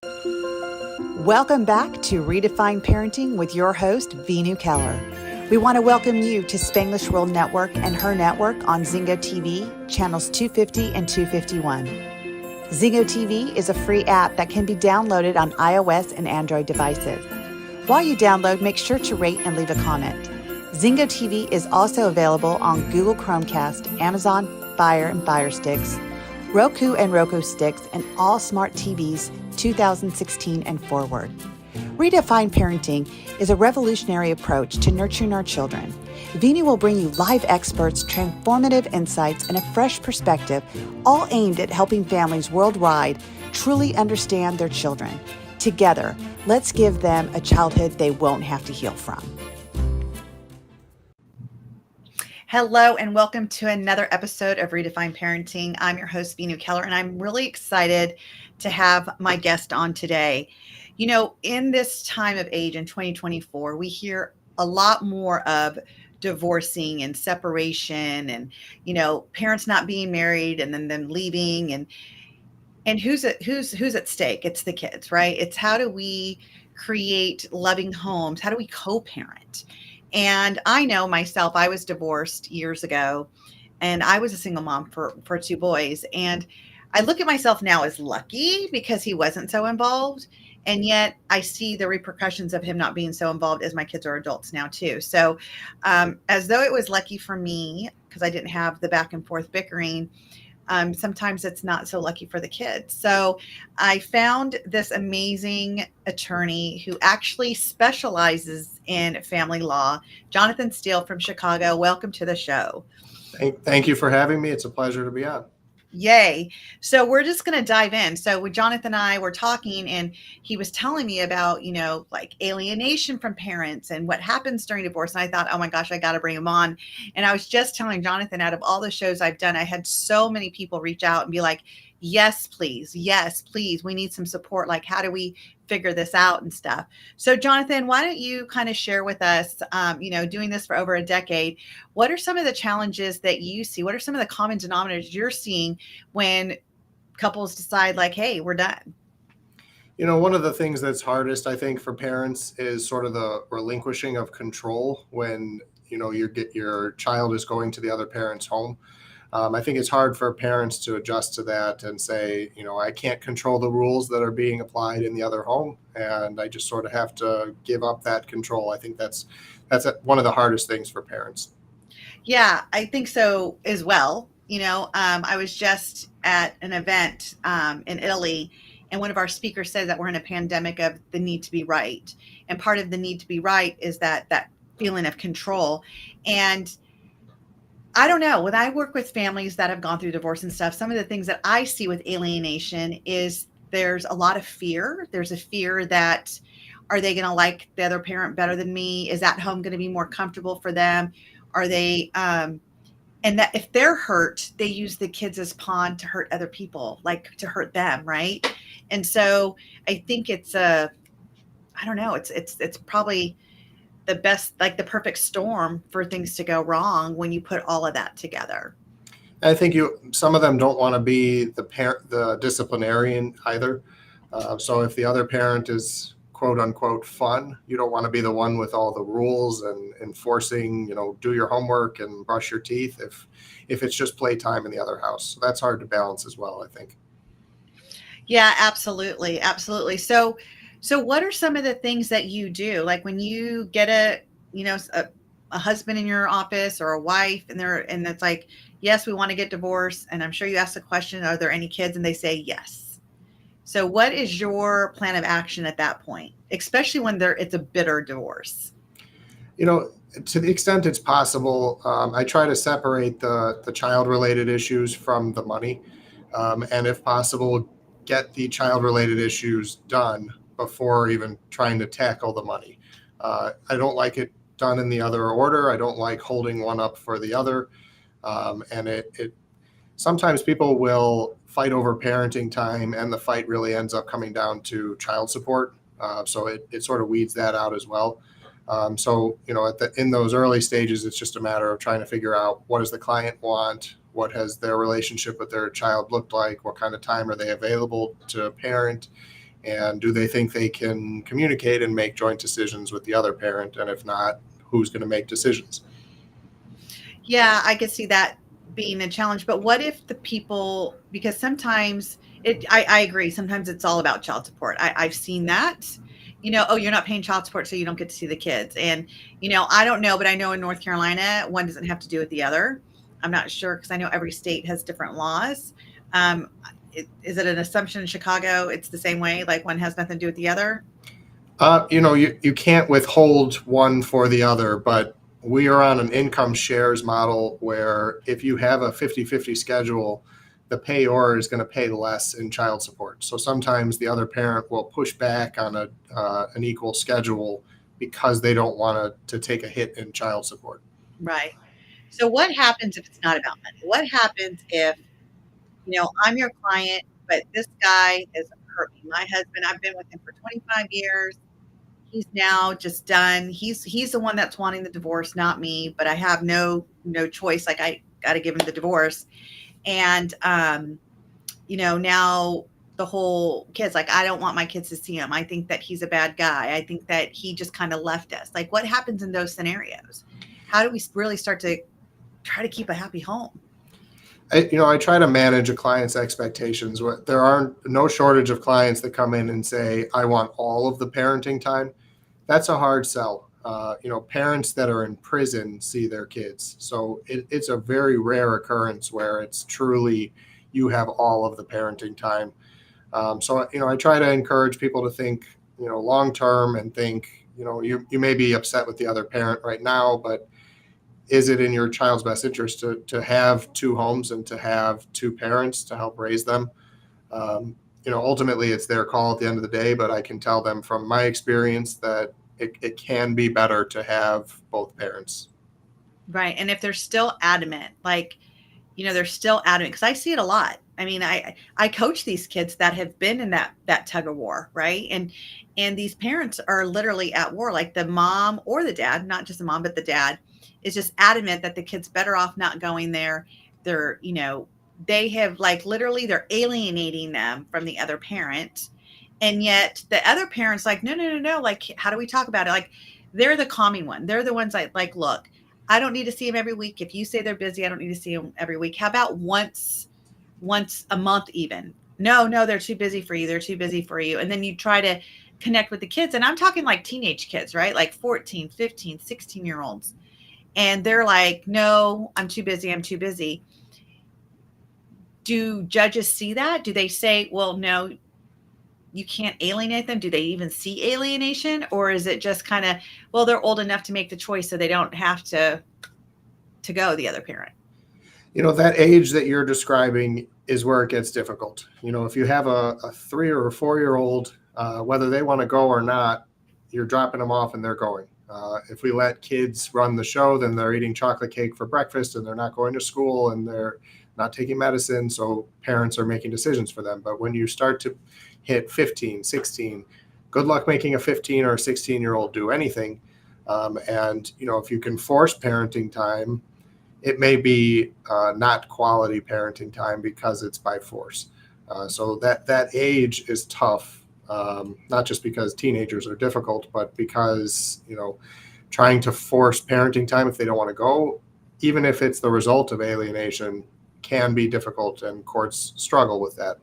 Welcome back to Redefine Parenting with your host, Veenu Keller. We want to welcome you to Spanglish World Network and H.E.R Network on Zingo TV, channels 250 and 251. Zingo TV is a free app that can be downloaded on iOS and Android devices. While you download, make sure to rate and leave a comment. Zingo TV is also available on Google Chromecast, Amazon Fire and Fire Sticks, Roku and Roku Sticks, and all smart TVs 2016 and forward. Redefine Parenting is a revolutionary approach to nurturing our children. Veenu will bring you live experts, transformative insights, and a fresh perspective, all aimed at helping families worldwide truly understand their children. Together, let's give them a childhood they won't have to heal from. Hello, and welcome to another episode of Redefine Parenting. I'm your host, Veenu Keller, and I'm really excited to have my guest on today. You know, in this time of age in 2024, we hear a lot more of divorcing and separation and, you know, parents not being married and then them leaving and who's at stake? It's the kids, right? It's how do we create loving homes? How do we co-parent? And I know myself, I was divorced years ago and I was a single mom for two boys. And I look at myself now as lucky because he wasn't so involved. And yet I see the repercussions of him not being so involved as my kids are adults now too. So as though it was lucky for me because I didn't have the back and forth bickering, sometimes it's not so lucky for the kids. So I found this amazing attorney who actually specializes in family law, Jonathan Steele from Chicago. Welcome to the show. Thank you for having me. It's a pleasure to be on. Yay. So we're just going to dive in. So with Jonathan and I were talking and he was telling me about, you know, like alienation from parents and what happens during divorce. And I thought, oh my gosh, I got to bring him on. And I was just telling Jonathan, out of all the shows I've done, I had so many people reach out and be like, yes, please. Yes, please. We need some support. Like, how do we figure this out and stuff? So Jonathan, why don't you kind of share with us, you know, doing this for over a decade, what are some of the challenges that you see? What are some of the common denominators you're seeing when couples decide like, hey, we're done? You know, one of the things that's hardest, I think, for parents is sort of the relinquishing of control when, you know, your child is going to the other parent's home. I think it's hard for parents to adjust to that and say, you know, I can't control the rules that are being applied in the other home, and I just sort of have to give up that control. I think that's one of the hardest things for parents. Yeah, I think so as well. You know, I was just at an event in Italy, and one of our speakers said that we're in a pandemic of the need to be right. And part of the need to be right is that feeling of control. And I don't know, when I work with families that have gone through divorce and stuff, some of the things that I see with alienation is there's a lot of fear. There's a fear that, are they going to like the other parent better than me? Is that home going to be more comfortable for them? Are they, and that if they're hurt, they use the kids as pawn to hurt other people, like to hurt them. Right. And so I think it's I don't know, it's probably the best, like the perfect storm for things to go wrong when you put all of that together. I think some of them don't want to be the disciplinarian either. So if the other parent is quote unquote fun, you don't want to be the one with all the rules and enforcing, you know, do your homework and brush your teeth if it's just playtime in the other house. So that's hard to balance as well, I think. Yeah, absolutely. Absolutely. So what are some of the things that you do? Like when you get a husband in your office or a wife and it's like, yes, we want to get divorced. And I'm sure you ask the question, are there any kids? And they say yes. So what is your plan of action at that point, especially when it's a bitter divorce? You know, to the extent it's possible, I try to separate the child-related issues from the money. And if possible, get the child-related issues done before even trying to tackle the money. I don't like it done in the other order. I don't like holding one up for the other. And it sometimes people will fight over parenting time and the fight really ends up coming down to child support. So it sort of weeds that out as well. So, you know, in those early stages, it's just a matter of trying to figure out what does the client want? What has their relationship with their child looked like? What kind of time are they available to parent? And do they think they can communicate and make joint decisions with the other parent? And if not, who's going to make decisions? Yeah, I could see that being a challenge. But what if the people, because sometimes I agree, sometimes it's all about child support. I've seen that, oh, you're not paying child support, so you don't get to see the kids. And, I don't know, but I know in North Carolina, one doesn't have to do with the other. I'm not sure because I know every state has different laws. Um, is it an assumption in Chicago? It's the same way, like one has nothing to do with the other? You can't withhold one for the other, but we are on an income shares model where if you have a 50-50 schedule, the payor is going to pay less in child support. So sometimes the other parent will push back on an equal schedule because they don't want to take a hit in child support. Right. So what happens if it's not about money? What happens if, I'm your client, but this guy has hurt me? My husband, I've been with him for 25 years. He's now just done. He's the one that's wanting the divorce, not me, but I have no choice. Like I got to give him the divorce. And now the whole kids, like, I don't want my kids to see him. I think that he's a bad guy. I think that he just kind of left us. Like, what happens in those scenarios? How do we really start to try to keep a happy home? I try to manage a client's expectations. There aren't no shortage of clients that come in and say, I want all of the parenting time. That's a hard sell. Parents that are in prison see their kids. So it's a very rare occurrence where it's truly you have all of the parenting time. I try to encourage people to think, long term and think, you may be upset with the other parent right now, but is it in your child's best interest to have two homes and to have two parents to help raise them? Ultimately it's their call at the end of the day, but I can tell them from my experience that it can be better to have both parents. Right. And if they're still adamant, like, they're still adamant, because I see it a lot. I mean, I coach these kids that have been in that tug of war, right? And these parents are literally at war, like the mom or the dad, not just the mom, but the dad is just adamant that the kid's better off not going there. They're, they have like literally they're alienating them from the other parent. And yet the other parent's like, no. Like, how do we talk about it? Like, they're the calming one. They're the ones like, look, I don't need to see him every week. If you say they're busy, I don't need to see him every week. How about once a month even? No, they're too busy for you. They're too busy for you. And then you try to connect with the kids. And I'm talking like teenage kids, right? Like 14, 15, 16-year-olds. And they're like, no, I'm too busy. I'm too busy. Do judges see that? Do they say, well, no, you can't alienate them? Do they even see alienation? Or is it just kind of, well, they're old enough to make the choice, so they don't have to go the other parent? That age that you're describing is where it gets difficult. If you have a 3 or a 4-year-old, whether they want to go or not, you're dropping them off and they're going. If we let kids run the show, then they're eating chocolate cake for breakfast and they're not going to school and they're not taking medicine. So parents are making decisions for them. But when you start to hit 15, 16, good luck making a 15 or a 16-year-old do anything. If you can force parenting time, it may be not quality parenting time because it's by force. So that age is tough, not just because teenagers are difficult, but because, trying to force parenting time if they don't want to go, even if it's the result of alienation, can be difficult, and courts struggle with that.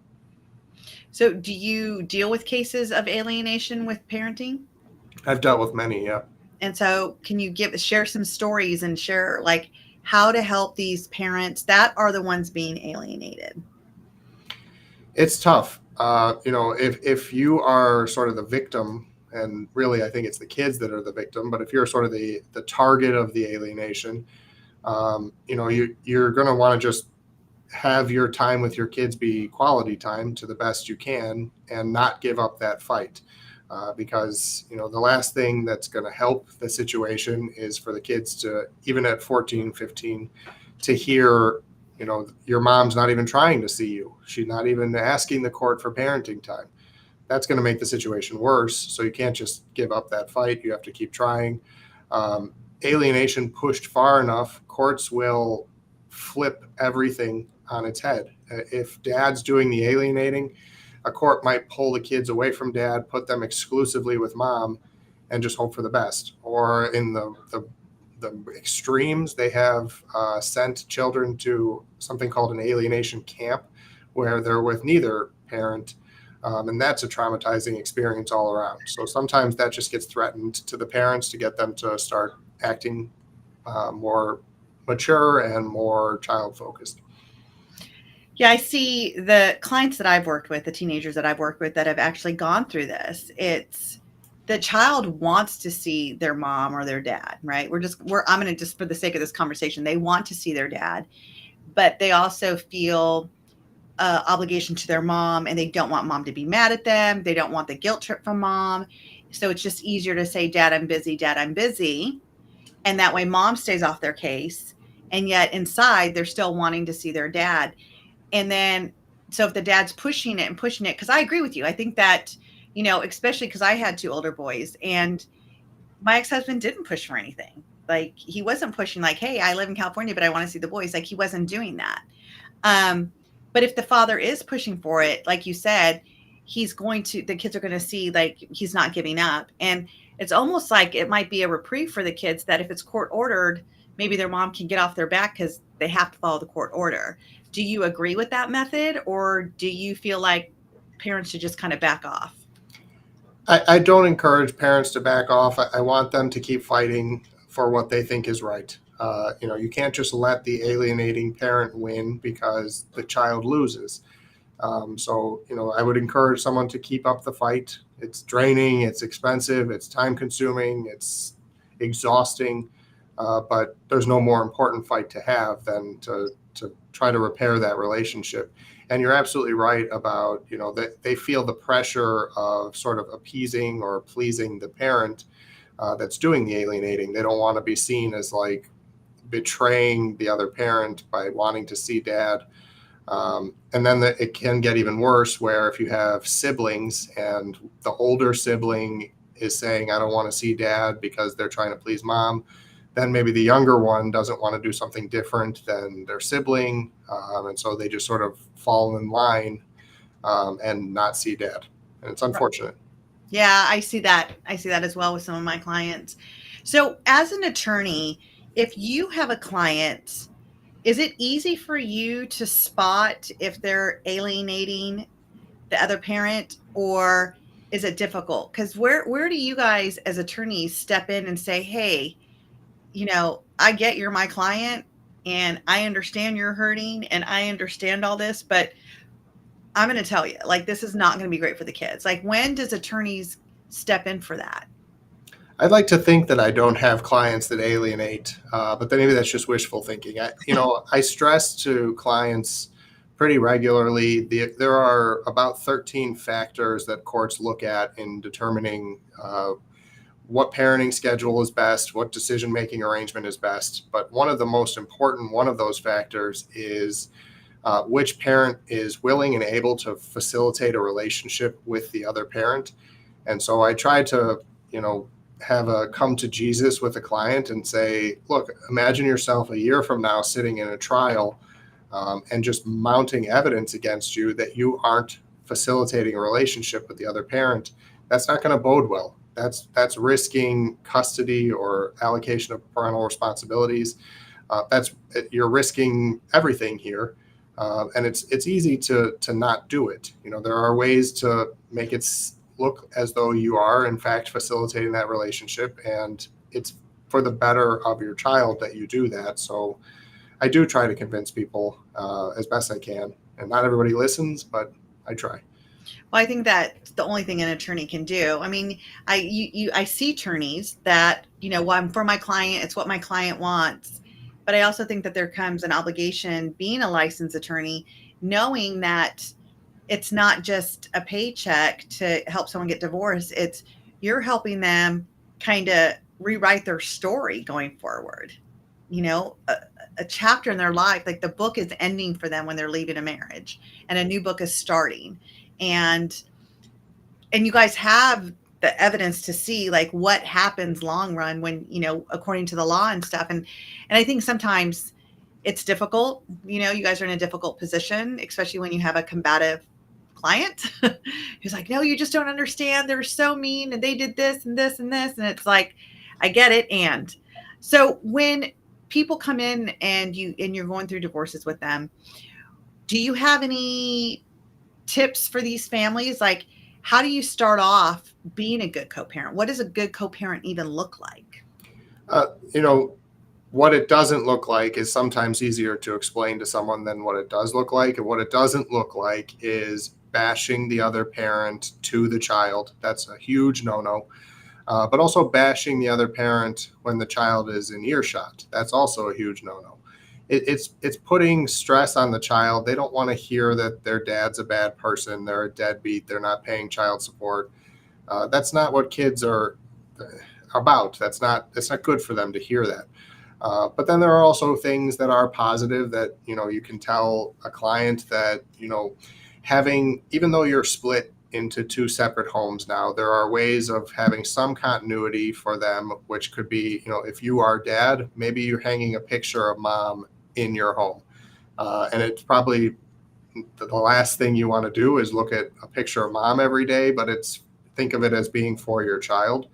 So do you deal with cases of alienation with parenting? I've dealt with many, yeah. And so can you share some stories and share like how to help these parents that are the ones being alienated? It's tough. If you are sort of the victim, and really I think it's the kids that are the victim, but if you're sort of the target of the alienation, you're going to want to just have your time with your kids be quality time to the best you can and not give up that fight. Because, the last thing that's going to help the situation is for the kids to, even at 14, 15, to hear, your mom's not even trying to see you. She's not even asking the court for parenting time. That's going to make the situation worse. So you can't just give up that fight. You have to keep trying. Alienation pushed far enough, courts will flip everything on its head. If dad's doing the alienating, a court might pull the kids away from dad, put them exclusively with mom, and just hope for the best. Or in the extremes, they have sent children to something called an alienation camp, where they're with neither parent. And that's a traumatizing experience all around. So sometimes that just gets threatened to the parents to get them to start acting more mature and more child-focused. Yeah, I see the clients that I've worked with, the teenagers that I've worked with that have actually gone through this. It's the child wants to see their mom or their dad, right? I'm going to just, for the sake of this conversation, they want to see their dad, but they also feel obligation to their mom, and they don't want mom to be mad at them. They don't want the guilt trip from mom. So it's just easier to say, Dad, I'm busy. Dad, I'm busy. And that way mom stays off their case. And yet inside, they're still wanting to see their dad. And then, so if the dad's pushing it, because I agree with you, I think that, especially because I had 2 older boys, and my ex-husband didn't push for anything. Like, he wasn't pushing like, hey, I live in California, but I want to see the boys. Like, he wasn't doing that. But if the father is pushing for it, like you said, the kids are going to see, like, he's not giving up. And it's almost like it might be a reprieve for the kids that if it's court ordered, maybe their mom can get off their back because they have to follow the court order. Do you agree with that method, or do you feel like parents should just kind of back off? I don't encourage parents to back off. I want them to keep fighting for what they think is right. You can't just let the alienating parent win because the child loses. So I would encourage someone to keep up the fight. It's draining, it's expensive, it's time consuming, it's exhausting, but there's no more important fight to have than to try to repair that relationship. And you're absolutely right about, that they feel the pressure of sort of appeasing or pleasing the parent that's doing the alienating. They don't want to be seen as like betraying the other parent by wanting to see dad. And then it can get even worse, where if you have siblings and the older sibling is saying, I don't want to see dad because they're trying to please mom, then maybe the younger one doesn't want to do something different than their sibling. And so they just sort of fall in line and not see dad. And it's unfortunate. Yeah, I see that. I see that as well with some of my clients. So as an attorney, if you have a client, is it easy for you to spot if they're alienating the other parent, or is it difficult? Because where do you guys as attorneys step in and say, hey, I get you're my client and I understand you're hurting and I understand all this, but I'm going to tell you, like, this is not going to be great for the kids. Like, when does attorneys step in for that? I'd like to think that I don't have clients that alienate, but then maybe that's just wishful thinking. I stress to clients pretty regularly, there are about 13 factors that courts look at in determining what parenting schedule is best, what decision-making arrangement is best. But one of the most important one of those factors is which parent is willing and able to facilitate a relationship with the other parent. And so I try to, have a come to Jesus with a client and say, look, imagine yourself a year from now sitting in a trial and just mounting evidence against you that you aren't facilitating a relationship with the other parent. That's not going to bode well. That's risking custody or allocation of parental responsibilities. You're risking everything here. And it's easy to not do it. There are ways to make it look as though you are in fact facilitating that relationship, and it's for the better of your child that you do that. So I do try to convince people as best I can, and not everybody listens, but I try. Well, I think that's the only thing an attorney can do. I mean, I see attorneys that, I'm for my client, it's what my client wants. But I also think that there comes an obligation being a licensed attorney, knowing that it's not just a paycheck to help someone get divorced. It's you're helping them kind of rewrite their story going forward. A chapter in their life, like the book is ending for them when they're leaving a marriage and a new book is starting. And you guys have the evidence to see like what happens long run when, according to the law and stuff. And I think sometimes it's difficult, you guys are in a difficult position, especially when you have a combative client who's like, no, you just don't understand. They're so mean and they did this and this and this. And it's like, I get it. And so when people come in and you're going through divorces with them, do you have any tips for these families? Like, how do you start off being a good co-parent? What does a good co-parent even look like? What it doesn't look like is sometimes easier to explain to someone than what it does look like. And what it doesn't look like is bashing the other parent to the child. That's a huge no-no. But also bashing the other parent when the child is in earshot. That's also a huge no-no. It's putting stress on the child. They don't want to hear that their dad's a bad person. They're a deadbeat. They're not paying child support. That's not what kids are about. That's not good for them to hear that. But then there are also things that are positive that, you can tell a client that, even though you're split into two separate homes now, there are ways of having some continuity for them, which could be, if you are dad, maybe you're hanging a picture of mom in your home. And it's probably the last thing you want to do is look at a picture of mom every day, but think of it as being for your child.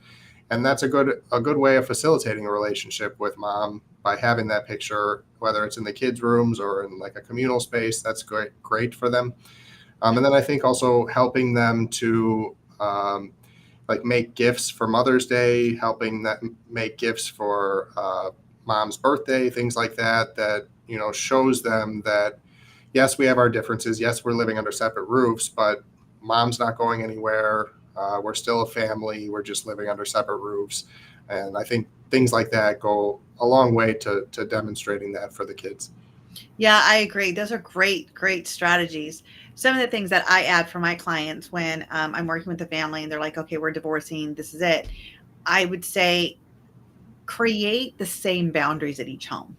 And that's a good way of facilitating a relationship with mom by having that picture, whether it's in the kids' rooms or in like a communal space. That's great for them. And then I think also helping them to make gifts for Mother's Day, helping them make gifts for mom's birthday, things like that shows them that, yes, we have our differences. Yes, we're living under separate roofs, but mom's not going anywhere. We're still a family. We're just living under separate roofs. And I think things like that go a long way to demonstrating that for the kids. Yeah, I agree. Those are great strategies. Some of the things that I add for my clients when I'm working with a family and they're like, okay, we're divorcing, this is it. I would say create the same boundaries at each home.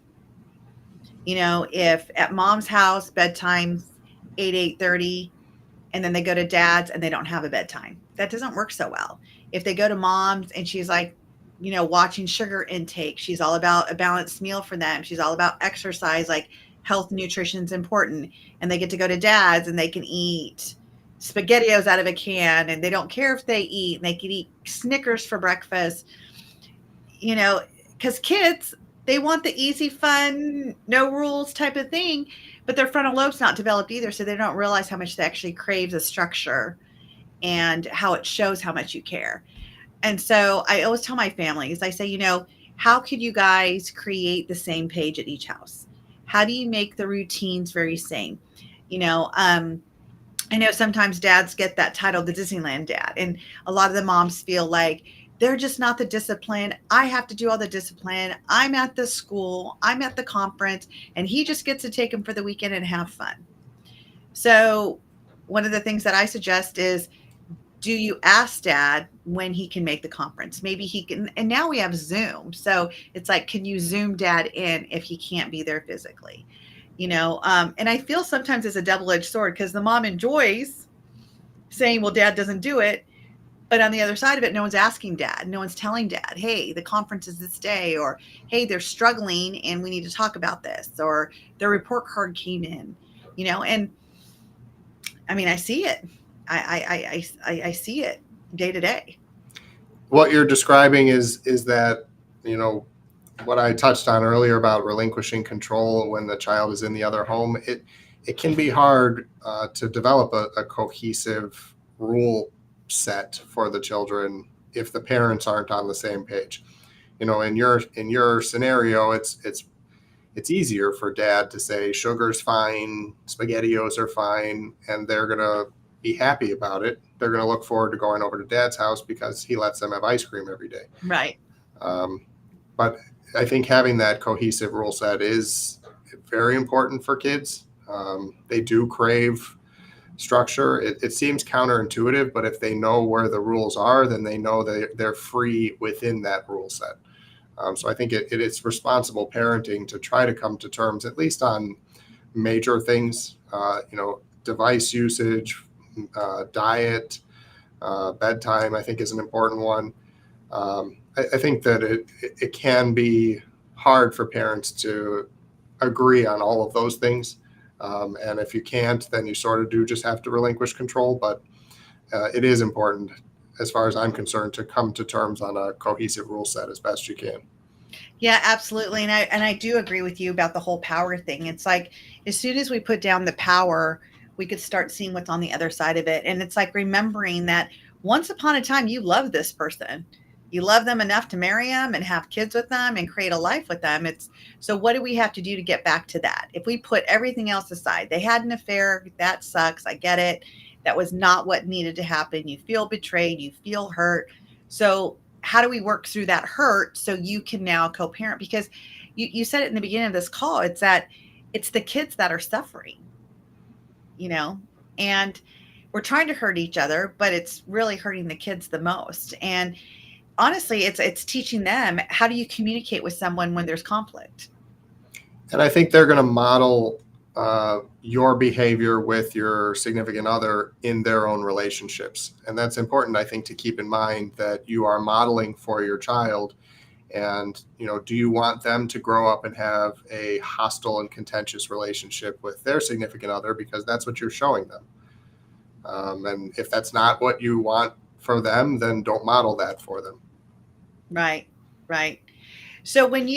If at mom's house, bedtime's 8:30, and then they go to dad's and they don't have a bedtime, that doesn't work so well. If they go to mom's and she's like, watching sugar intake, she's all about a balanced meal for them. She's all about exercise, like health, nutrition is important. And they get to go to dad's and they can eat SpaghettiOs out of a can and they don't care if they eat, and they can eat Snickers for breakfast, because kids, they want the easy, fun, no rules type of thing, but their frontal lobe's not developed either. So they don't realize how much they actually crave the structure and how it shows how much you care. And so I always tell my families, I say, how could you guys create the same page at each house? How do you make the routines very same? I know sometimes dads get that title, the Disneyland dad. And a lot of the moms feel like they're just not the discipline. I have to do all the discipline. I'm at the school, I'm at the conference, and he just gets to take them for the weekend and have fun. So one of the things that I suggest is, do you ask dad when he can make the conference? Maybe he can, and now we have Zoom. So it's like, can you Zoom dad in if he can't be there physically? And I feel sometimes it's a double-edged sword because the mom enjoys saying, well, dad doesn't do it. But on the other side of it, no one's asking dad. No one's telling dad, hey, the conference is this day, or hey, they're struggling and we need to talk about this, or their report card came in, and I mean, I see it. I see it day to day. What you're describing is that, what I touched on earlier about relinquishing control when the child is in the other home. It can be hard to develop a cohesive rule set for the children if the parents aren't on the same page. In your scenario, it's easier for dad to say sugar's fine, SpaghettiOs are fine, and they're gonna be happy about it. They're gonna look forward to going over to dad's house because he lets them have ice cream every day. Right. But I think having that cohesive rule set is very important for kids. They do crave structure. It seems counterintuitive, but if they know where the rules are, then they know they're free within that rule set. So I think it is responsible parenting to try to come to terms, at least on major things, device usage, diet, bedtime, I think is an important one. I think that it can be hard for parents to agree on all of those things. And if you can't, then you sort of do just have to relinquish control. But it is important, as far as I'm concerned, to come to terms on a cohesive rule set as best you can. Yeah, absolutely. And I do agree with you about the whole power thing. It's like as soon as we put down the power, we could start seeing what's on the other side of it. And it's like remembering that once upon a time you loved this person. You love them enough to marry them and have kids with them and create a life with them. It's so what do we have to do to get back to that? If we put everything else aside, they had an affair, that sucks. I get it. That was not what needed to happen. You feel betrayed, you feel hurt. So how do we work through that hurt so you can now co-parent? Because you said it in the beginning of this call, it's that it's the kids that are suffering, you know, and we're trying to hurt each other, but it's really hurting the kids the most. And honestly, it's teaching them, how do you communicate with someone when there's conflict? And I think they're going to model your behavior with your significant other in their own relationships. And that's important, I think, to keep in mind that you are modeling for your child. And, do you want them to grow up and have a hostile and contentious relationship with their significant other? Because that's what you're showing them. And if that's not what you want for them, then don't model that for them. Right, right. So when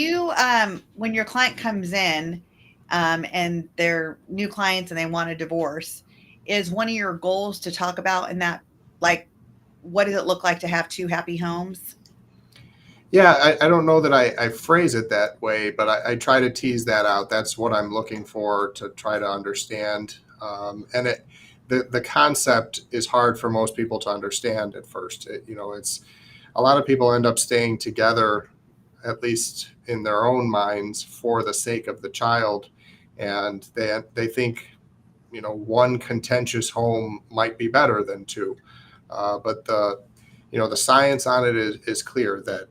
when your client comes in, and they're new clients and they want a divorce, is one of your goals to talk about in that, like, what does it look like to have two happy homes? Yeah, I don't know that I phrase it that way, but I try to tease that out. That's what I'm looking for to try to understand. And the concept is hard for most people to understand at first. It's a lot of people end up staying together, at least in their own minds, for the sake of the child. And they think, one contentious home might be better than two. But the science on it is clear that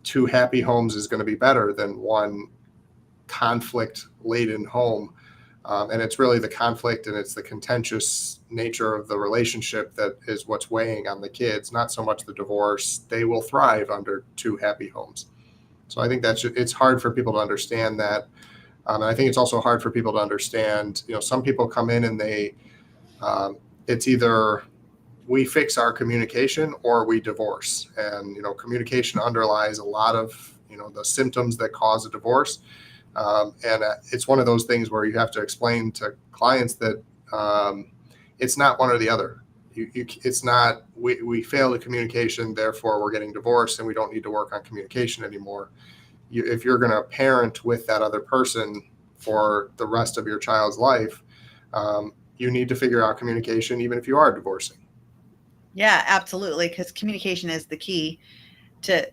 two happy homes is going to be better than one conflict-laden home. And it's really the conflict and it's the contentious nature of the relationship that is what's weighing on the kids, not so much the divorce. They will thrive under two happy homes. So I think it's hard for people to understand that. And I think it's also hard for people to understand, some people come in and it's either we fix our communication or we divorce. And, communication underlies a lot of, the symptoms that cause a divorce. And it's one of those things where you have to explain to clients that it's not one or the other. It's not, we failed at communication, therefore we're getting divorced and we don't need to work on communication anymore. If you're going to parent with that other person for the rest of your child's life, you need to figure out communication, even if you are divorcing. Yeah, absolutely. Because communication is the key to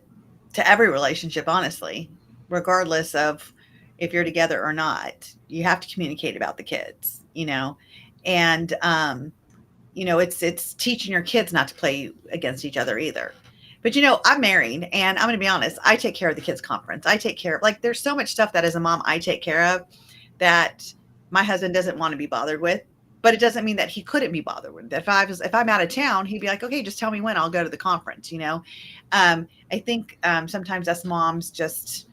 every relationship, honestly, regardless of if you're together or not. You have to communicate about the kids, and it's teaching your kids not to play against each other either. But I'm married, and I'm going to be honest. I take care of the kids' conference. I take care of, like, there's so much stuff that as a mom I take care of that my husband doesn't want to be bothered with. But it doesn't mean that he couldn't be bothered with it. If I'm out of town, he'd be like, okay, just tell me when, I'll go to the conference. I think sometimes us moms just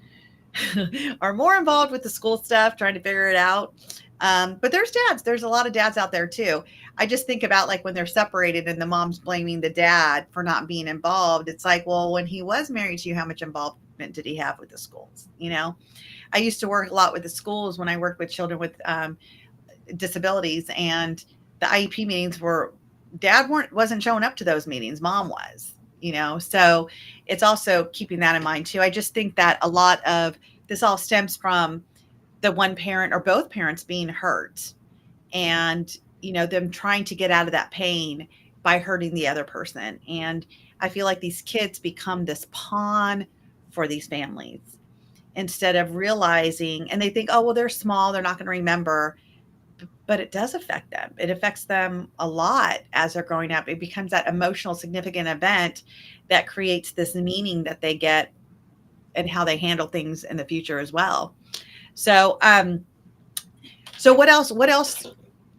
are more involved with the school stuff, trying to figure it out. But there's a lot of dads out there too. I just think about, like, when they're separated and the mom's blaming the dad for not being involved. It's like, well, when he was married to you, how much involvement did he have with the schools? I used to work a lot with the schools when I worked with children with disabilities, and the IEP meetings dad wasn't showing up to those meetings. Mom was, so it's also keeping that in mind too. I just think that a lot of this all stems from the one parent or both parents being hurt and, them trying to get out of that pain by hurting the other person. And I feel like these kids become this pawn for these families instead of realizing, and they think, oh, well, they're small, they're not going to remember. But it does affect them. It affects them a lot as they're growing up. It becomes that emotional significant event that creates this meaning that they get and how they handle things in the future as well. So, so what else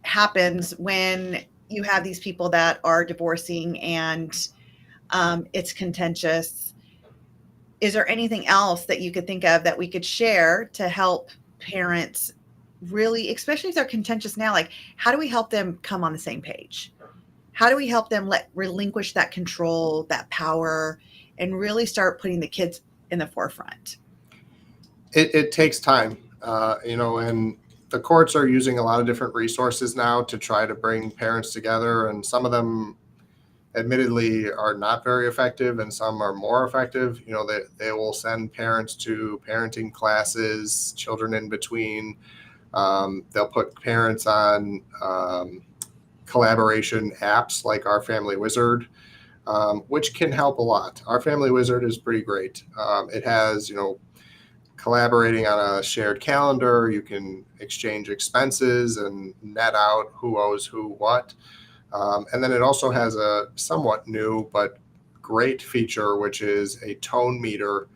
happens when you have these people that are divorcing and it's contentious? Is there anything else that you could think of that we could share to help parents really, especially if they're contentious now, like how do we help them come on the same page? How do we help them relinquish that control, that power, and really start putting the kids in the forefront? It takes time, and the courts are using a lot of different resources now to try to bring parents together, and some of them admittedly are not very effective and some are more effective. They will send parents to parenting classes, children in between. They'll put parents on collaboration apps like Our Family Wizard, which can help a lot. Our Family Wizard is pretty great. It has, collaborating on a shared calendar. You can exchange expenses and net out who owes who what. And then it also has a somewhat new but great feature, which is a tone meter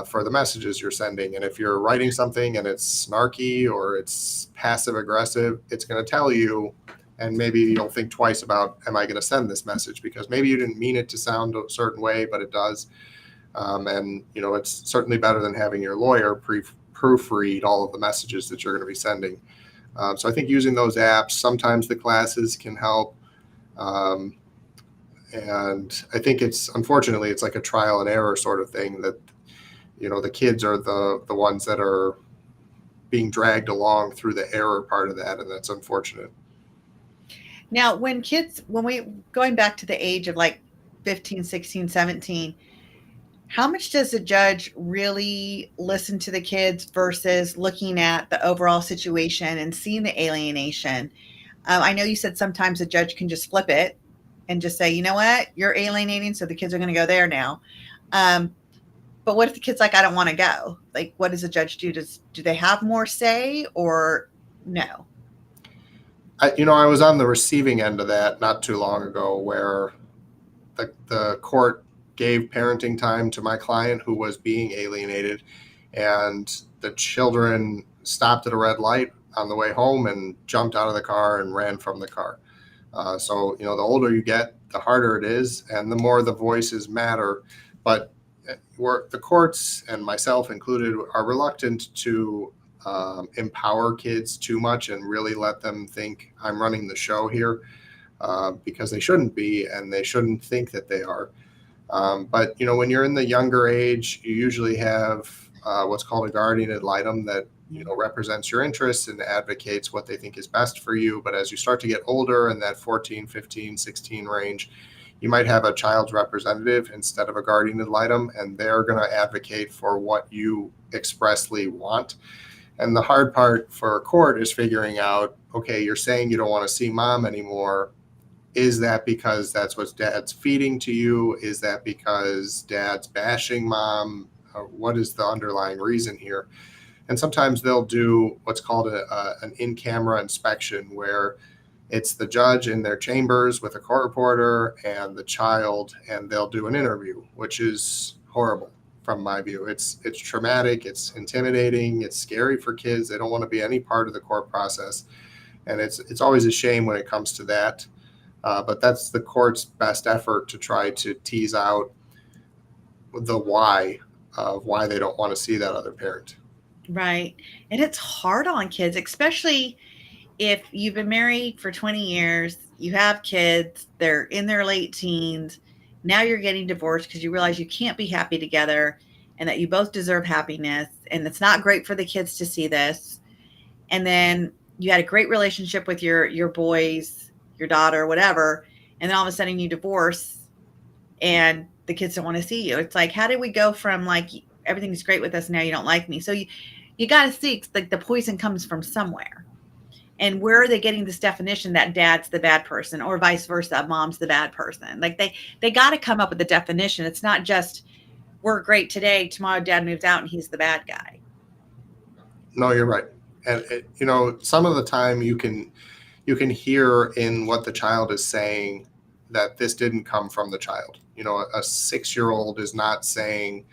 for the messages you're sending. And if you're writing something and it's snarky or it's passive aggressive, it's going to tell you, and maybe you'll think twice about, am I going to send this message? Because maybe you didn't mean it to sound a certain way, but it does. And it's certainly better than having your lawyer proofread all of the messages that you're going to be sending. So I think using those apps, sometimes the classes can help. And I think unfortunately, it's like a trial and error sort of thing that, the kids are the ones that are being dragged along through the error part of that. And that's unfortunate. Now, when we going back to the age of like 15, 16, 17, how much does the judge really listen to the kids versus looking at the overall situation and seeing the alienation? I know you said sometimes the judge can just flip it and just say, you know what, you're alienating, so the kids are going to go there now. But what if the kid's like, I don't want to go? Like, what does the judge do? Do they have more say or no? I was on the receiving end of that not too long ago, where the court gave parenting time to my client who was being alienated, and the children stopped at a red light on the way home and jumped out of the car and ran from the car. So, the older you get, the harder it is, and the more the voices matter. But the courts, and myself included, are reluctant to empower kids too much and really let them think I'm running the show here, because they shouldn't be, and they shouldn't think that they are. But when you're in the younger age, you usually have what's called a guardian ad litem that represents your interests and advocates what they think is best for you. But as you start to get older, in that 14, 15, 16 range, you might have a child's representative instead of a guardian ad litem, and they're going to advocate for what you expressly want. And the hard part for a court is figuring out, okay, you're saying you don't want to see mom anymore. Is that because that's what dad's feeding to you? Is that because dad's bashing mom? What is the underlying reason here? And sometimes they'll do what's called an in-camera inspection, where it's the judge in their chambers with a court reporter and the child, and they'll do an interview, which is horrible from my view. It's traumatic, it's intimidating, it's scary for kids. They don't want to be any part of the court process. And it's always a shame when it comes to that. But that's the court's best effort to try to tease out the why of why they don't want to see that other parent. Right. And it's hard on kids, especially if you've been married for 20 years, you have kids, they're in their late teens. Now you're getting divorced because you realize you can't be happy together and that you both deserve happiness. And it's not great for the kids to see this. And then you had a great relationship with your boys, your daughter, whatever. And then all of a sudden you divorce and the kids don't want to see you. It's like, how did we go from like, everything's great with us, now you don't like me? So you got to see, like, the poison comes from somewhere. And where are they getting this definition that dad's the bad person, or vice versa, mom's the bad person? Like they got to come up with a definition. It's not just we're great today, tomorrow dad moves out and he's the bad guy. No, you're right. And some of the time you can hear in what the child is saying that this didn't come from the child. A 6-year-old is not saying,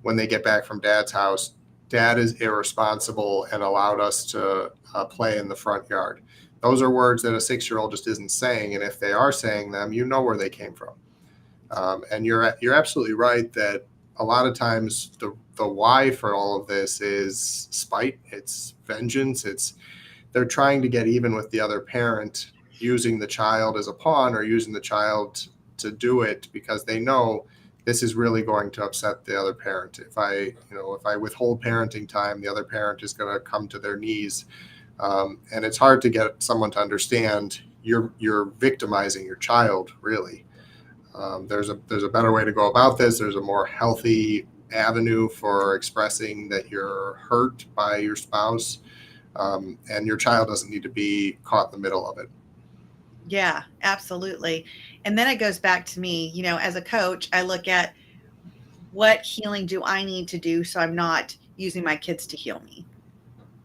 when they get back from dad's house, dad is irresponsible and allowed us to play in the front yard. Those are words that a 6-year-old just isn't saying. And if they are saying them, you know where they came from. And you're absolutely right that a lot of times the the why for all of this is spite. It's vengeance. They're trying to get even with the other parent, using the child as a pawn or using the child to do it because they know this is really going to upset the other parent. If I withhold parenting time, the other parent is going to come to their knees. And it's hard to get someone to understand you're victimizing your child, really. There's a better way to go about this. There's a more healthy avenue for expressing that you're hurt by your spouse, and your child doesn't need to be caught in the middle of it. Yeah, absolutely. And then it goes back to me, as a coach, I look at what healing do I need to do so I'm not using my kids to heal me?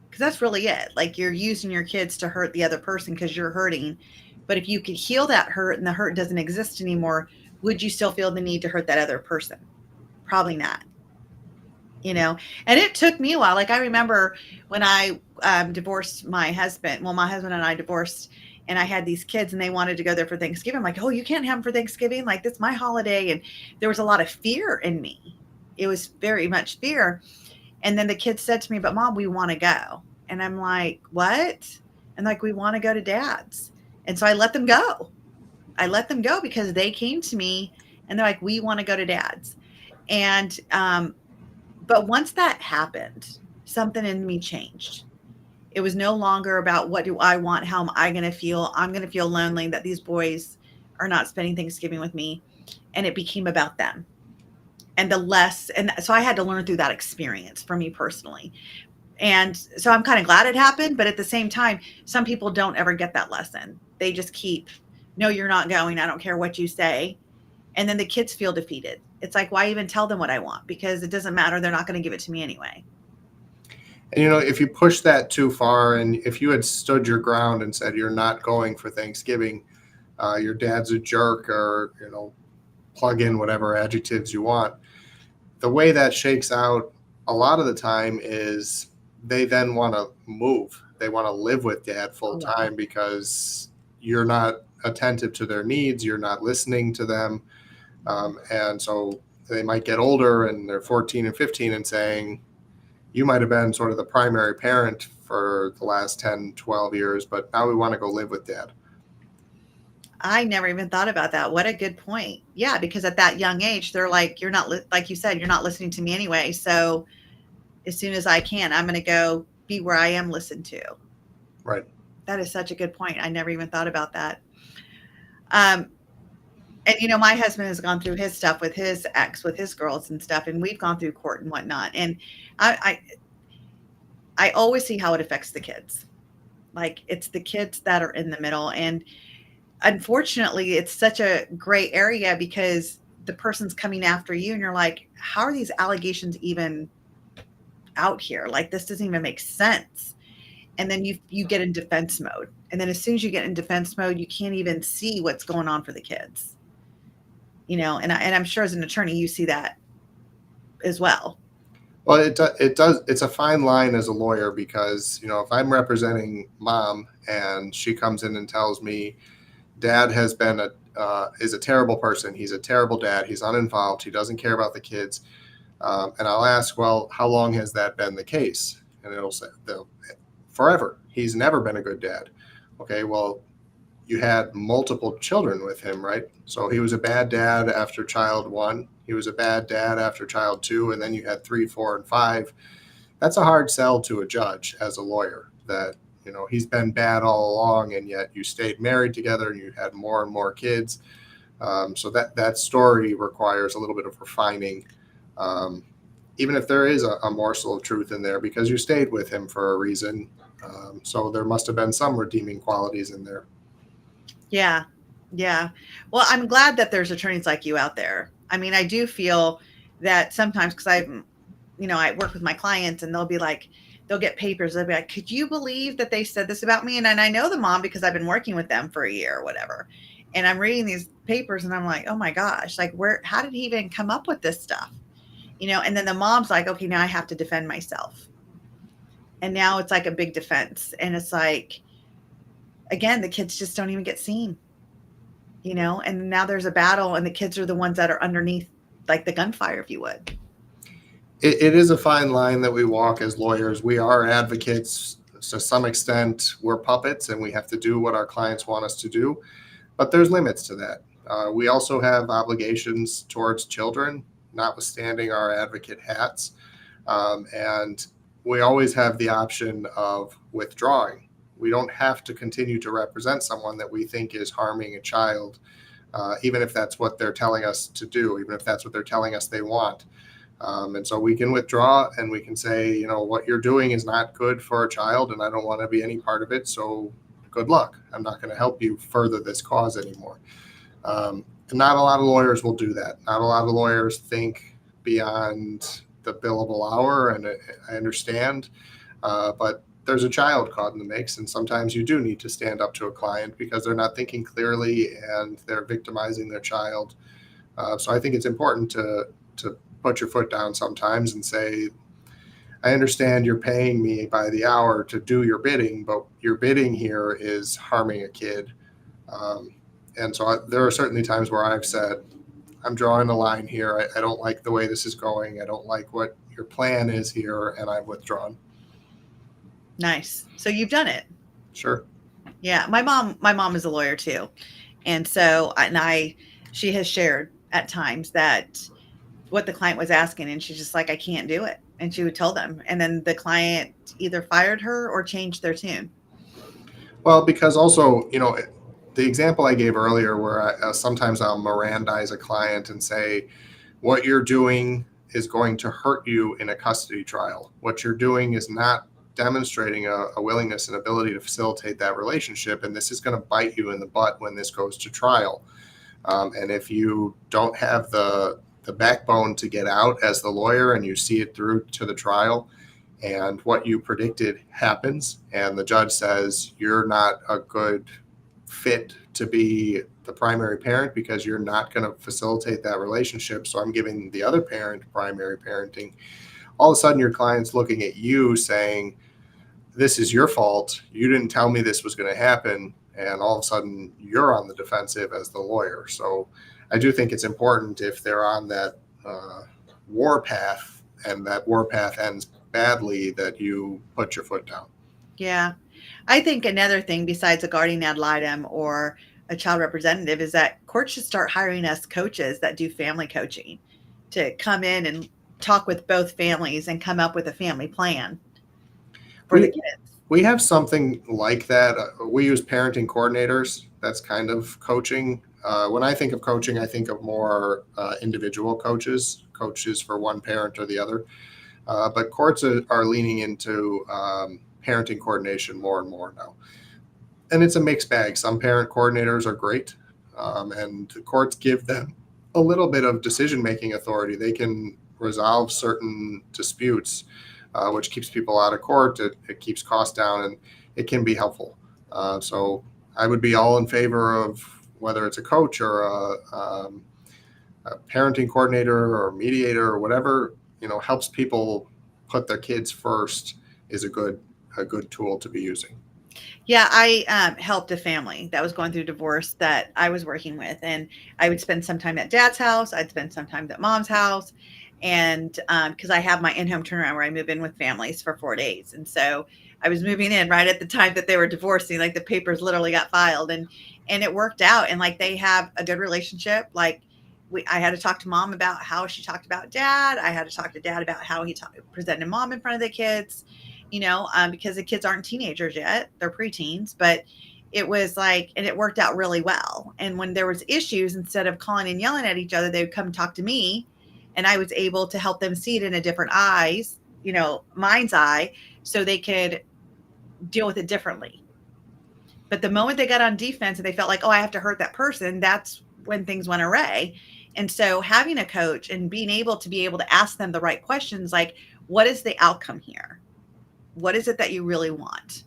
Because that's really it. Like, you're using your kids to hurt the other person because you're hurting. But if you could heal that hurt and the hurt doesn't exist anymore, would you still feel the need to hurt that other person? Probably not. And it took me a while. Like, I remember when I divorced my husband. Well, my husband and I divorced, and I had these kids and they wanted to go there for Thanksgiving. I'm like, oh, you can't have them for Thanksgiving. Like, that's my holiday. And there was a lot of fear in me. It was very much fear. And then the kids said to me, but Mom, we want to go. And I'm like, what? And like, we want to go to Dad's. And so I let them go. I let them go because they came to me and they're like, we want to go to Dad's. And, but once that happened, something in me changed. It was no longer about what do I want? How am I going to feel? I'm going to feel lonely that these boys are not spending Thanksgiving with me. And it became about them. And so I had to learn through that experience for me personally. And so I'm kind of glad it happened. But at the same time, some people don't ever get that lesson. They just keep, no, you're not going. I don't care what you say. And then the kids feel defeated. It's like, why even tell them what I want? Because it doesn't matter. They're not going to give it to me anyway. And, if you push that too far, and if you had stood your ground and said you're not going for Thanksgiving, your dad's a jerk, or, plug in whatever adjectives you want, the way that shakes out a lot of the time is they then want to move. They want to live with Dad full time because you're not attentive to their needs. You're not listening to them. And so they might get older and they're 14 and 15 and saying, you might have been sort of the primary parent for the last 10, 12 years, but now we want to go live with Dad. I never even thought about that. What a good point. Yeah, because at that young age, they're like, you're not, like you said, you're not listening to me anyway. So as soon as I can, I'm going to go be where I am listened to. Right. That is such a good point. I never even thought about that. And, my husband has gone through his stuff with his ex, with his girls and stuff, and we've gone through court and whatnot. And I always see how it affects the kids. Like, it's the kids that are in the middle. And unfortunately, it's such a gray area because the person's coming after you and you're like, how are these allegations even out here? Like, this doesn't even make sense. And then you get in defense mode. And then as soon as you get in defense mode, you can't even see what's going on for the kids. And I'm sure as an attorney, you see that as well. Well, it does. It's a fine line as a lawyer because, if I'm representing Mom and she comes in and tells me Dad has been is a terrible person. He's a terrible dad. He's uninvolved. He doesn't care about the kids. And I'll ask, well, how long has that been the case? And it'll say, forever. He's never been a good dad. Okay, well, you had multiple children with him, right? So he was a bad dad after child 1. He was a bad dad after child 2. And then you had 3, 4, and 5. That's a hard sell to a judge as a lawyer that, he's been bad all along, and yet you stayed married together and you had more and more kids. So that story requires a little bit of refining, even if there is a morsel of truth in there, because you stayed with him for a reason. So there must have been some redeeming qualities in there. Yeah. Yeah. Well, I'm glad that there's attorneys like you out there. I mean, I do feel that sometimes, because I work with my clients and they'll be like, they'll get papers. They'll be like, could you believe that they said this about me? And I know the mom because I've been working with them for a year or whatever. And I'm reading these papers and I'm like, oh my gosh, like how did he even come up with this stuff? And then the mom's like, okay, now I have to defend myself. And now it's like a big defense. And it's like, again, the kids just don't even get seen, and now there's a battle and the kids are the ones that are underneath, like the gunfire, if you would. It is a fine line that we walk as lawyers. We are advocates to some extent. We're puppets and we have to do what our clients want us to do, but there's limits to that. We also have obligations towards children, notwithstanding our advocate hats. And we always have the option of withdrawing. We don't have to continue to represent someone that we think is harming a child, even if that's what they're telling us to do, even if that's what they're telling us they want. And so we can withdraw and we can say, what you're doing is not good for a child and I don't want to be any part of it. So good luck. I'm not going to help you further this cause anymore. And not a lot of lawyers will do that. Not a lot of lawyers think beyond the billable hour, and I understand, but there's a child caught in the mix, and sometimes you do need to stand up to a client because they're not thinking clearly and they're victimizing their child. So I think it's important to put your foot down sometimes and say, I understand you're paying me by the hour to do your bidding, but your bidding here is harming a kid. And so there are certainly times where I've said, I'm drawing a line here. I don't like the way this is going. I don't like what your plan is here, and I've withdrawn. Nice. So you've done it. Sure. Yeah. My mom is a lawyer too. And so, she has shared at times that what the client was asking, and she's just like, I can't do it. And she would tell them. And then the client either fired her or changed their tune. Well, because also, the example I gave earlier where sometimes I'll Mirandize a client and say, what you're doing is going to hurt you in a custody trial. What you're doing is not demonstrating a willingness and ability to facilitate that relationship. And this is going to bite you in the butt when this goes to trial. And if you don't have the backbone to get out as the lawyer and you see it through to the trial, and what you predicted happens, and the judge says you're not a good fit to be the primary parent because you're not going to facilitate that relationship, so I'm giving the other parent primary parenting, all of a sudden your client's looking at you saying, this is your fault. You didn't tell me this was going to happen. And all of a sudden you're on the defensive as the lawyer. So I do think it's important, if they're on that war path and that war path ends badly, that you put your foot down. Yeah. I think another thing besides a guardian ad litem or a child representative is that courts should start hiring us coaches that do family coaching to come in and talk with both families and come up with a family plan for the kids. We have something like that. We use parenting coordinators. That's kind of coaching. When I think of coaching, I think of more individual coaches for one parent or the other. But courts are leaning into parenting coordination more and more now. And it's a mixed bag. Some parent coordinators are great, and the courts give them a little bit of decision-making authority. They can resolve certain disputes, which keeps people out of court. It keeps costs down, and it can be helpful. So I would be all in favor of whether it's a coach or a parenting coordinator or mediator or whatever, helps people put their kids first, is a good tool to be using. Yeah, I helped a family that was going through divorce that I was working with, and I would spend some time at dad's house. I'd spend some time at mom's house, and because I have my in-home turnaround where I move in with families for 4 days. And so I was moving in right at the time that they were divorcing, like the papers literally got filed, and it worked out. And like, they have a good relationship. Like, I had to talk to mom about how she talked about dad. I had to talk to dad about how he presented mom in front of the kids, because the kids aren't teenagers yet. They're preteens, but it was like, and it worked out really well. And when there was issues, instead of calling and yelling at each other, they would come talk to me, and I was able to help them see it in a different eyes, mind's eye, so they could deal with it differently. But the moment they got on defense and they felt like, oh, I have to hurt that person, that's when things went awry. And so having a coach and being able to ask them the right questions, like, what is the outcome here? What is it that you really want?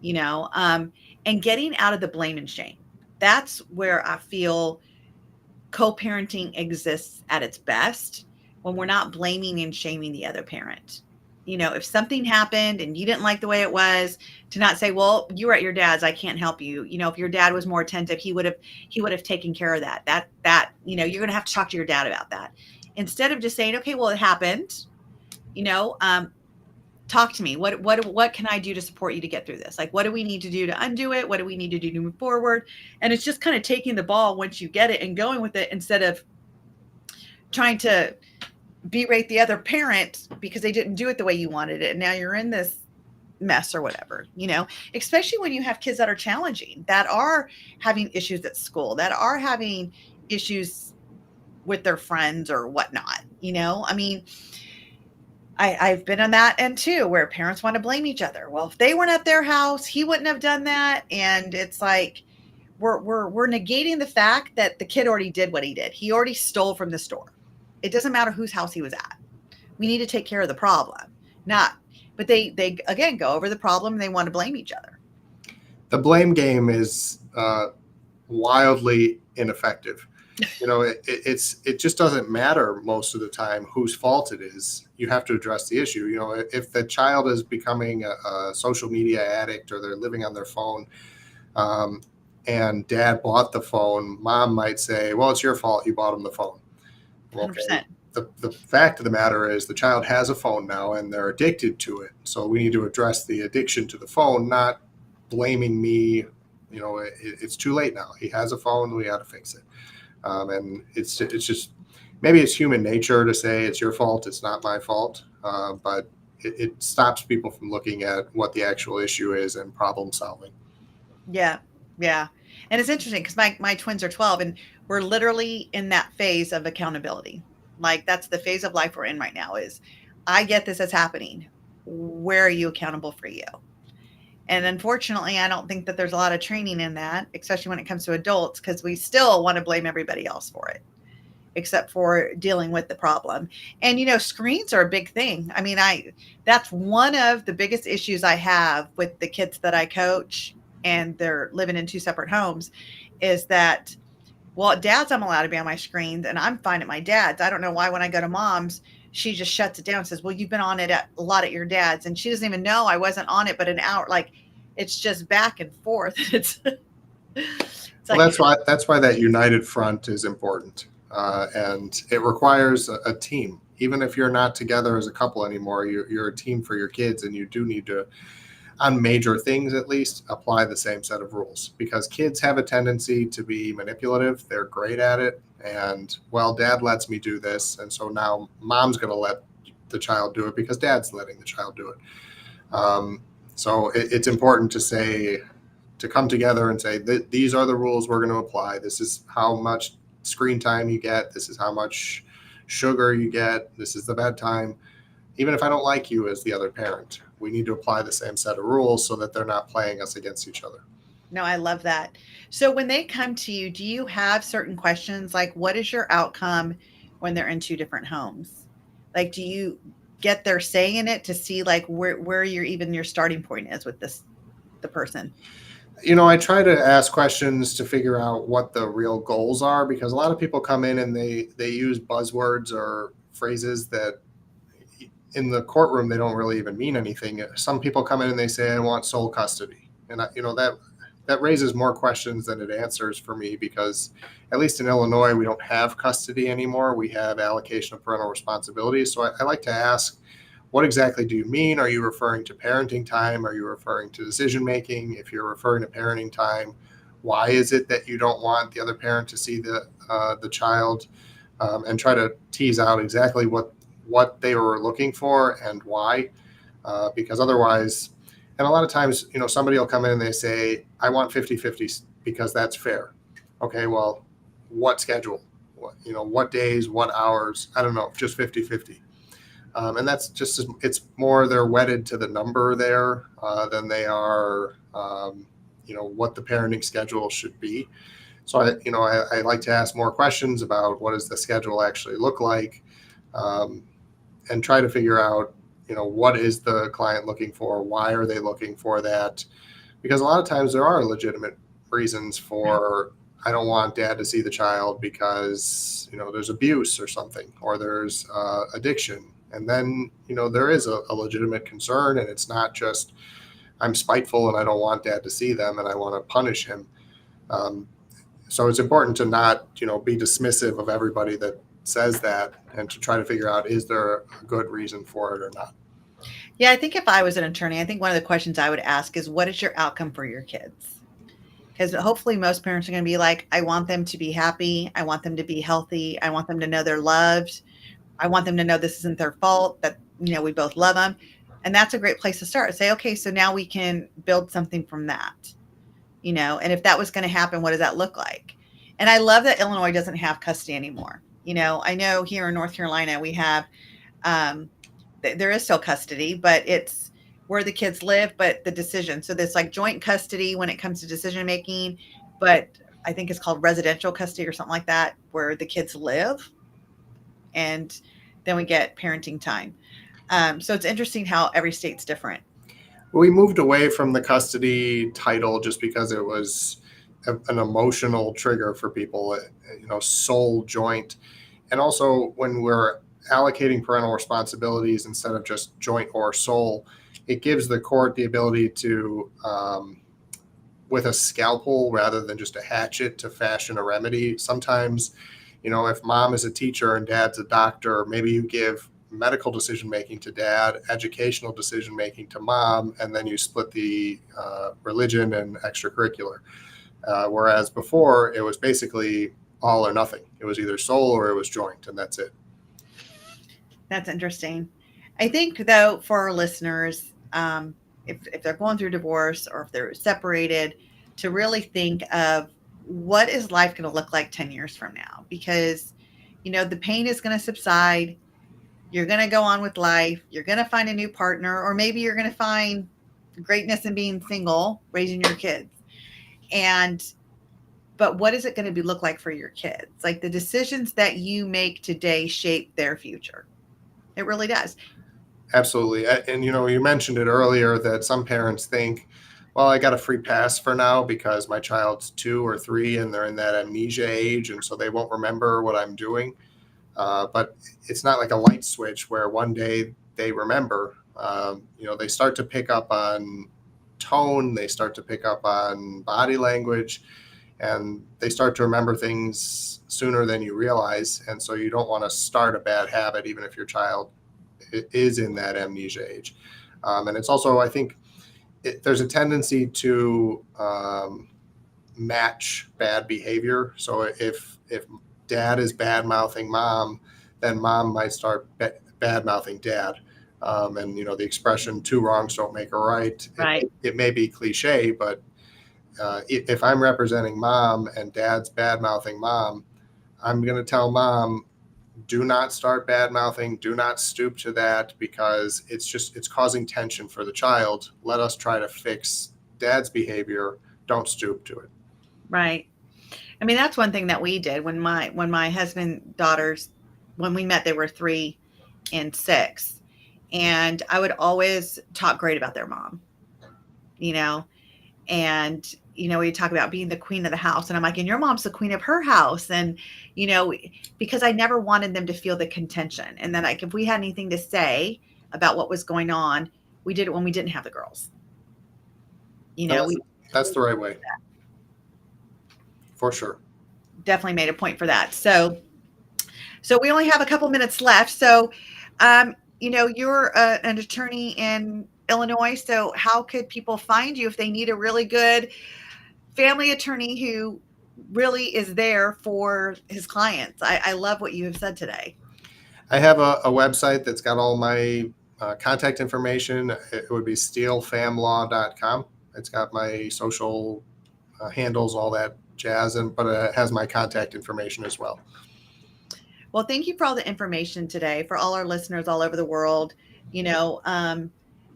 And getting out of the blame and shame. That's where I feel co-parenting exists at its best, when we're not blaming and shaming the other parent. If something happened and you didn't like the way it was, to not say, well, you were at your dad's, I can't help you. If your dad was more attentive, he would have taken care of that. You're going to have to talk to your dad about that. Instead of just saying, okay, well, it happened. You know, talk to me. What can I do to support you to get through this? Like, what do we need to do to undo it? What do we need to do to move forward? And it's just kind of taking the ball once you get it and going with it, instead of trying to berate the other parent because they didn't do it the way you wanted it. And now you're in this mess or whatever, you know, especially when you have kids that are challenging, that are having issues at school, that are having issues with their friends or whatnot. You know, I mean, I've been on that end too, where parents want to blame each other. Well, if they weren't at their house, he wouldn't have done that. And it's like, we're negating the fact that the kid already did what he did. He already stole from the store. It doesn't matter whose house he was at. We need to take care of the problem, not. But they again go over the problem and they want to blame each other. The blame game is wildly ineffective. You know, it just doesn't matter most of the time whose fault it is. You have to address the issue. You know, if the child is becoming a social media addict, or they're living on their phone, and dad bought the phone, mom might say, well, it's your fault, you bought him the phone. Well, 100%. The fact of the matter is the child has a phone now and they're addicted to it. So we need to address the addiction to the phone, not blaming me. You know, it's too late now. He has a phone, we got to fix it. And it's just, maybe it's human nature to say it's your fault, it's not my fault. But it stops people from looking at what the actual issue is and problem solving. Yeah. Yeah. And it's interesting because my twins are 12 and we're literally in that phase of accountability. Like, that's the phase of life we're in right now, is I get this is happening. Where are you accountable for you? And unfortunately, I don't think that there's a lot of training in that, especially when it comes to adults, because we still want to blame everybody else for it, except for dealing with the problem. And, you know, screens are a big thing. I mean, that's one of the biggest issues I have with the kids that I coach, and they're living in two separate homes, is that, well, at dad's, I'm allowed to be on my screens and I'm fine at my dad's. I don't know why when I go to mom's, she just shuts it down and says, well, you've been on it a lot at your dad's. And she doesn't even know I wasn't on it, but an hour, like, it's just back and forth. It's Well, like, that's why that united front is important. And it requires a team. Even if you're not together as a couple anymore, you're a team for your kids, and you do need to, on major things at least, apply the same set of rules, because kids have a tendency to be manipulative. They're great at it. And, well, dad lets me do this, and so now mom's going to let the child do it because dad's letting the child do it. So it's important to come together and say, these are the rules we're going to apply. This is how much screen time you get. This is how much sugar you get. This is the bedtime. Even if I don't like you as the other parent, we need to apply the same set of rules so that they're not playing us against each other. no, I love that. So when they come to you, do you have certain questions? Like, what is your outcome when they're in two different homes? Like, do you get their say in it to see like where your starting point is with the person? You know, I try to ask questions to figure out what the real goals are, because a lot of people come in and they use buzzwords or phrases that in the courtroom they don't really even mean anything. Some people come in and they say, I want sole custody. And that raises more questions than it answers for me, because at least in Illinois, we don't have custody anymore. We have allocation of parental responsibilities. So I like to ask, what exactly do you mean? Are you referring to parenting time? Are you referring to decision making? If you're referring to parenting time, why is it that you don't want the other parent to see the child? And try to tease out exactly what they were looking for and why, because otherwise, and a lot of times, you know, somebody will come in and they say, I want 50-50 because that's fair. Okay, well, what schedule? What days, what hours? I don't know, just 50-50. And that's just, it's more they're wedded to the number there than they are, what the parenting schedule should be. So I like to ask more questions about what does the schedule actually look like, and try to figure out, what is the client looking for? Why are they looking for that? Because a lot of times there are legitimate reasons for, I don't want dad to see the child because, there's abuse or something, or there's addiction. And then, there is a legitimate concern, and it's not just I'm spiteful and I don't want dad to see them and I want to punish him. So it's important to not, be dismissive of everybody that says that, and to try to figure out, is there a good reason for it or not? Yeah, I think if I was an attorney, I think one of the questions I would ask is, what is your outcome for your kids? Because hopefully most parents are going to be like, I want them to be happy. I want them to be healthy. I want them to know they're loved. I want them to know this isn't their fault, that, we both love them. And that's a great place to start. Say, okay, so now we can build something from that, and if that was going to happen, what does that look like? And I love that Illinois doesn't have custody anymore. I know here in North Carolina, we have, there is still custody, but it's where the kids live, but the decision. So there's like joint custody when it comes to decision making, but I think it's called residential custody or something like that, where the kids live, and then we get parenting time. So it's interesting how every state's different. We moved away from the custody title just because it was an emotional trigger for people, sole, joint. And also when we're allocating parental responsibilities instead of just joint or sole, it gives the court the ability to, with a scalpel rather than just a hatchet, to fashion a remedy. Sometimes, if mom is a teacher and dad's a doctor, maybe you give medical decision-making to dad, educational decision-making to mom, and then you split the religion and extracurricular. Whereas before, it was basically all or nothing. It was either sole or it was joint, and that's it. That's interesting. I think, though, for our listeners, if they're going through divorce or if they're separated, to really think of what is life going to look like 10 years from now? Because, the pain is going to subside. You're going to go on with life. You're going to find a new partner, or maybe you're going to find greatness in being single, raising your kids. But what is it going to look like for your kids? Like, the decisions that you make today shape their future. It really does. Absolutely. And, you mentioned it earlier that some parents think, well, I got a free pass for now because my child's 2 or 3 and they're in that amnesia age, and so they won't remember what I'm doing. But it's not like a light switch where one day they remember. They start to pick up on tone, they start to pick up on body language, and they start to remember things sooner than you realize. And so you don't want to start a bad habit, even if your child is in that amnesia age. And it's also, I think, there's a tendency to match bad behavior. So if dad is bad mouthing mom, then mom might start bad mouthing dad. And the expression "two wrongs don't make a right." Right. It may be cliche, but if I'm representing mom and dad's bad mouthing mom, I'm going to tell mom, do not start bad mouthing. Do not stoop to that, because it's causing tension for the child. Let us try to fix dad's behavior. Don't stoop to it. Right. I mean, that's one thing that we did when my husband daughters, when we met, they were 3 and 6, and I would always talk great about their mom, and we talk about being the queen of the house, and I'm like, and your mom's the queen of her house, and because I never wanted them to feel the contention, and then if we had anything to say about what was going on, we did it when we didn't have the girls. That's the right way. For sure. Definitely made a point for that. So we only have a couple minutes left. So, you're an attorney in Illinois. So how could people find you if they need a really good family attorney who really is there for his clients? I love what you have said today. I have a website that's got all my contact information. It would be steelefamlaw.com. It's got my social handles, all that jazz, but it has my contact information as well. Well, thank you for all the information today. For all our listeners all over the world,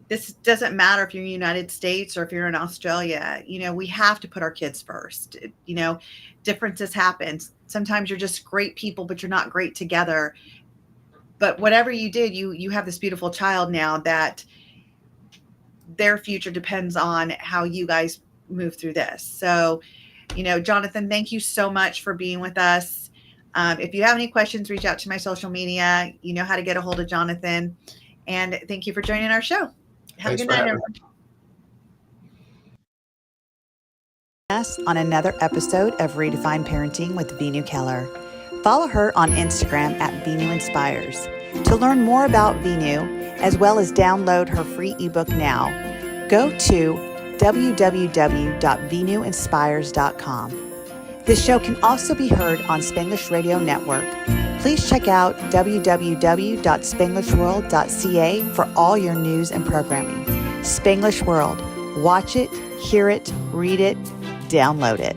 this doesn't matter if you're in the United States or if you're in Australia. We have to put our kids first. Differences happen. Sometimes you're just great people, but you're not great together. But whatever you did, you have this beautiful child now that their future depends on how you guys move through this. So, Jonathan, thank you so much for being with us. If you have any questions, reach out to my social media. You know how to get a hold of Jonathan. And thank you for joining our show. Have a good night, everyone. On another episode of Redefine Parenting with Veenu Keller. Follow her on Instagram at Veenu Inspires. To learn more about Veenu, as well as download her free ebook now, go to www.veenuinspires.com. This show can also be heard on Spanglish Radio Network. Please check out www.spanglishworld.ca for all your news and programming. Spanglish World. Watch it, hear it, read it, download it.